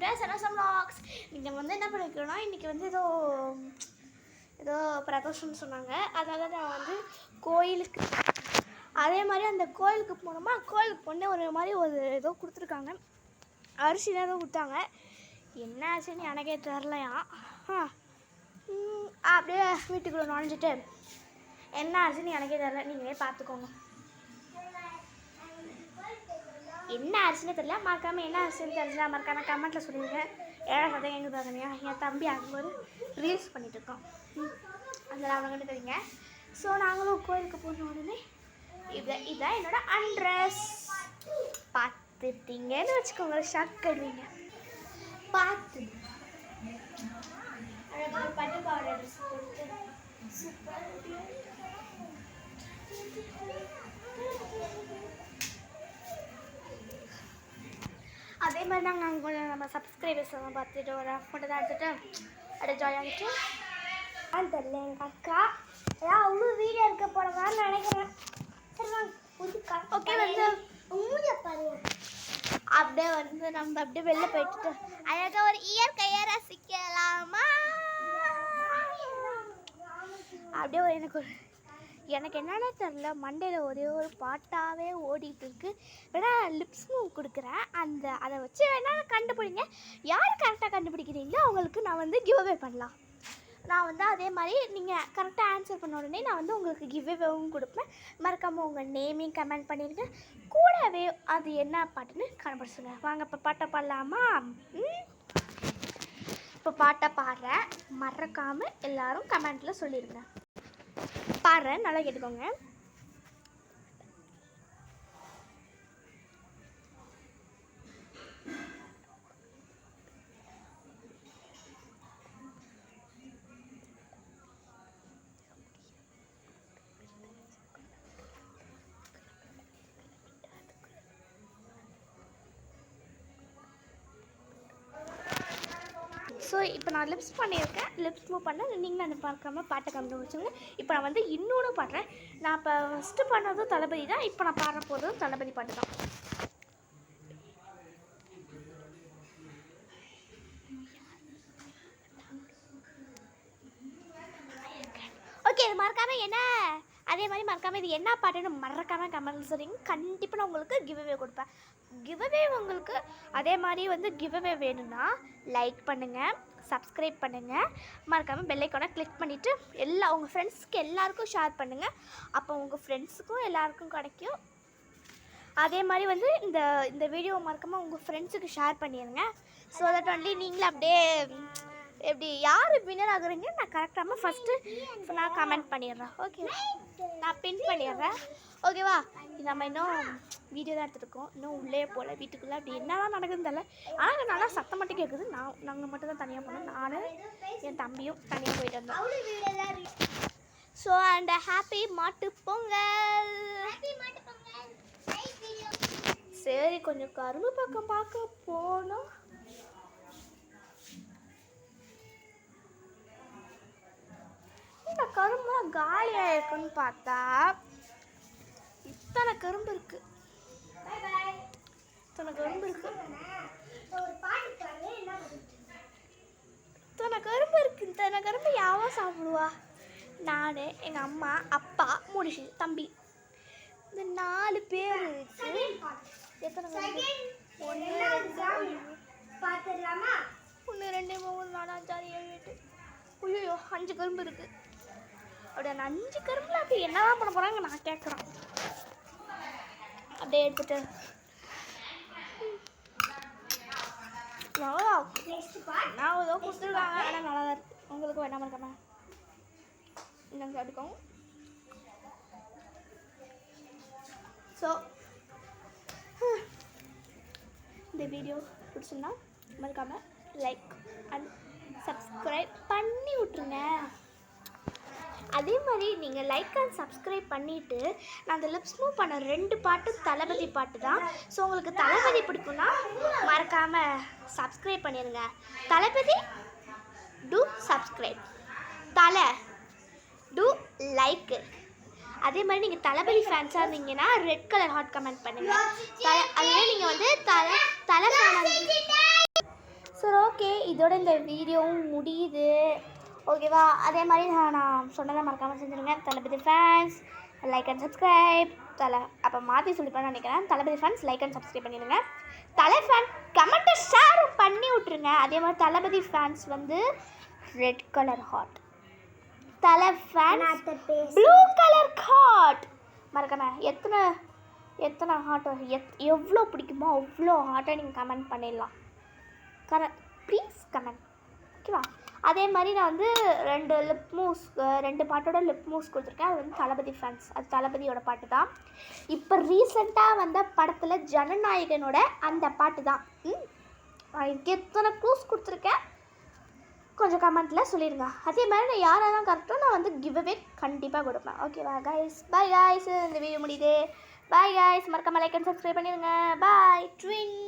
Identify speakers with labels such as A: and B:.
A: Welcome to சரசம் vlogs. இன்றைக்கி வந்து என்ன பண்ணிக்கிறோன்னா, இன்றைக்கி வந்து ஏதோ பிரதோஷம்னு சொன்னாங்க. அதனால் நான் வந்து கோயிலுக்கு அதே மாதிரி அந்த கோயிலுக்கு போனோமா, கோயிலுக்கு போனே ஒரு மாதிரி ஏதோ கொடுத்துருக்காங்க, அரிசி தான் ஏதோ கொடுத்தாங்க. என்ன ஆச்சுன்னு எனக்கே தெரிலையா. அப்படியே வீட்டுக்குள்ளே நுழைஞ்சிட்டு என்ன ஆச்சுன்னு எனக்கே தெரில, நீங்களே பார்த்துக்கோங்க. என்ன அரிசின்னு தெரியல, மறக்காமல் என்ன அரிசின்னு தெரிஞ்சா மறக்காம கமெண்ட்டில் சொல்லிடுங்க. ஏழை சதம் எங்கே பார்க்கணியா, என் தம்பி அங்கும்போது ரீல்ஸ் பண்ணிகிட்டு இருக்கோம். அதில் அவங்க தெரியுங்க. ஸோ நாங்களும் கோயிலுக்கு போன உடனே இதான் என்னோட அண்ட்ரஸ் பார்த்துட்டீங்கன்னு வச்சுக்கோங்க, ஷாக் ஆடுவீங்க. பார்த்து பட்டு பாவாடை ட்ரெஸ் போட்டு சூப்பர். அதே மாதிரி நாங்கள் அங்கே கொஞ்சம் நம்ம சப்ஸ்கிரைபர்ஸ் எல்லாம் பார்த்துட்டு ஒரு ஃபோட்டோ தான் எடுத்துகிட்டு அப்படியே ஜாலியாகிட்டு தெரியல. எங்கள் அக்கா ஏதாவது அவ்வளோ வீடியோ எடுக்க போகிறதான்னு நினைக்கிறேன். சரி வாங்க ஓகே வந்து அப்படியே வந்து நம்ம அப்படியே வெளில போயிட்டு அழகாக ஒரு இயற்கையை ரசிக்கலாமா. அப்படியே எனக்கு என்னென்ன தெரில, மண்டையில் ஒரே ஒரு பாட்டாகவே ஓடிட்டு இருக்கு. வேணா லிப்ஸ் மூவ் கொடுக்குறேன், அதை வச்சு வேணா கண்டுபிடிங்க. யார் கரெக்டாக கண்டுபிடிக்கிறீங்களோ அவங்களுக்கு நான் வந்து கிவ் அவே பண்ணலாம். நான் வந்து அதே மாதிரி நீங்கள் கரெக்டாக ஆன்சர் பண்ண உடனே நான் வந்து உங்களுக்கு கிவ் அவேவும் கொடுப்பேன். மறக்காமல் உங்கள் நேமையும் கமெண்ட் பண்ணிடுங்க. கூடவே அது என்ன பாட்டுன்னு கண்டுபிடிச்சுங்க. வாங்க இப்போ பாட்டை பாடலாமா? இப்போ பாட்டை பாடுறேன், மறக்காமல் எல்லோரும் கமெண்ட்டில் சொல்லிடுங்க. பாடுறேன், நல்லா கேட்டுக்கோங்க. ஸோ இப்போ நான் லிப்ஸ் பண்ணியிருக்கேன், லிப்ஸ் மூவ் பண்ண நீங்களும் அதை பார்க்காம பாட்டை கண்டுபிடிச்சுங்க. இப்போ நான் வந்து இன்னொன்று பாடுறேன். நான் இப்போ ஃபஸ்ட்டு பண்ணதும் தளபதி தான், இப்போ நான் பாடுற போதும் தளபதி பாட்டு தான். ஓகே, இது மறக்காமல் என்ன அதே மாதிரி மறக்காமல் இது என்ன பாட்டுன்னு மறக்காமல் கமெண்ட் சொல்லிங்க. கண்டிப்பாக நான் உங்களுக்கு கிவ் அவே கொடுப்பேன். கிவ் அவே உங்களுக்கு அதே மாதிரி வந்து கிவ் அவே வேணும்னா லைக் பண்ணுங்கள், சப்ஸ்கிரைப் பண்ணுங்கள், மறக்காமல் பெல் ஐக்கானை கிளிக் பண்ணிவிட்டு உங்கள் ஃப்ரெண்ட்ஸ்க்கு எல்லாருக்கும் ஷேர் பண்ணுங்கள். அப்போ உங்கள் ஃப்ரெண்ட்ஸுக்கும் எல்லாருக்கும் கிடைக்கும். அதே மாதிரி வந்து இந்த வீடியோ மறக்காமல் உங்கள் ஃப்ரெண்ட்ஸுக்கு ஷேர் பண்ணிடுங்க. ஸோ தட் ஒன்லி நீங்களும் அப்படியே எப்படி யார் வின்னர் ஆகுறீங்க நான் கரெக்டாக ஃபஸ்ட்டு நான் கமெண்ட் பண்ணிடுறேன். ஓகே, நான் பின் பண்ணிடுறேன். ஓகேவா? நம்ம இன்னும் வீடியோ தான் எடுத்துருக்கோம், இன்னும் உள்ளே போகல வீட்டுக்குள்ளே. அப்படி என்னதான் நடக்குதுன்னு தெரியல, ஆனால் நல்லா சத்தம் மட்டும் கேட்குது. நாங்கள் மட்டும் தான் தனியாக போனோம், நானும் என் தம்பியும் தனியாக போயிட்டு வந்தோம். ஸோ அண்ட் ஹாப்பி மாட்டு பொங்கல். சரி, கொஞ்சம் கரும்பு பக்கம் பார்க்க போனோம். இந்த கரும்புலாம் காலியாக இருக்குன்னு பார்த்தா இத்தனை கரும்பு இருக்கு, இத்தனை கரும்பு இருக்கு, இத்தனை கரும்பு இருக்கு. இத்தனை கரும்பு யாவா சாப்பிடுவா? நான், எங்கள் அம்மா, அப்பா, முடிச்சு தம்பி, இந்த 4 பேர் இருக்கு. எத்தனை கரும்பு? 1 2 3 4 5 6 7 8 ஐயோ 5 கரும்பு இருக்கு. அப்படியே அந்த 5 கரும்புல அப்படி என்னதான் பண்ண போகிறாங்க நான் கேட்குறேன். அப்படியே எடுத்துட்டு நான் ஏதோ கொடுத்துருக்காங்க, ஆனால் நல்லா தான் இருக்குது. உங்களுக்கு வேணாமல் இருக்காம இன்னும் எடுக்கோங்க. ஸோ இந்த வீடியோ பிடிச்சிருந்தா மறக்காமல் லைக் அண்ட் சப்ஸ்கிரைப் பண்ணி விட்ருங்க. அதே மாதிரி நீங்கள் லைக் அண்ட் சப்ஸ்கிரைப் பண்ணிவிட்டு நான் அந்த லிப்ஸ் மூவ் பண்ண 2 பாட்டும் தளபதி பாட்டு தான். ஸோ உங்களுக்கு தளபதி பிடிக்கும்னா மறக்காமல் சப்ஸ்கிரைப் பண்ணிடுங்க. தளபதி டூ சப்ஸ்கிரைப், டூ லைக்கு. அதே மாதிரி நீங்கள் தளபதி ஃபேன்ஸாக இருந்தீங்கன்னா ரெட் கலர் ஹாட் கமெண்ட் பண்ணுங்கள். அதுவே நீங்கள் வந்து தலை ஓகே, இதோட இந்த வீடியோவும் முடியுது. ஓகேவா? அதே மாதிரி நான் சொன்னதை மறக்காமல் செஞ்சுருங்க. தளபதி ஃபேன்ஸ் லைக் அண்ட் சப்ஸ்கிரைப். அப்போ மாற்றி சொல்லிப்பேன்னு நினைக்கிறேன். தளபதி ஃபேன்ஸ் லைக் அண்ட் சப்ஸ்கிரைப் பண்ணிடுங்க. தலை ஃபேன் கமெண்ட்டை ஷேரும் பண்ணி விட்ருங்க. அதே மாதிரி தளபதி ஃபேன்ஸ் வந்து ரெட் கலர் ஹார்ட், தலை ஃபேன்ஸ் ப்ளூ கலர் ஹார்ட். மறக்காம எத்தனை ஹார்ட்டோ எவ்வளோ பிடிக்குமோ அவ்வளோ ஹார்ட்டை நீங்கள் கமெண்ட் பண்ணிடலாம். Please comment. ஓகேவா? அதே மாதிரி நான் வந்து 2 பாட்டோட லிப் மூவ்ஸ் கொடுத்துருக்கேன். அது வந்து தளபதி ஃபேன்ஸ், அது தளபதியோட பாட்டு தான். இப்போ ரீசெண்டாக வந்த படத்தில் ஜனநாயகனோட அந்த பாட்டு தான். அதுக்கு எத்தனை க்ளூஸ் கொடுத்துருக்கேன் கொஞ்சம் கமெண்ட்டில் சொல்லிடுங்க. அதே மாதிரி நான் யாரெல்லாம் கரெக்டாக நான் வந்து கிவ்அவே கண்டிப்பாக கொடுப்பேன். ஓகேவா கைஸ்? பாய் கைஸ், இந்த வீடியோ முடியுது. பாய் கைஸ், மறக்காம லைக் அண்ட் சப்ஸ்கிரைப் பண்ணிடுங்க. பாய் ட்விங்.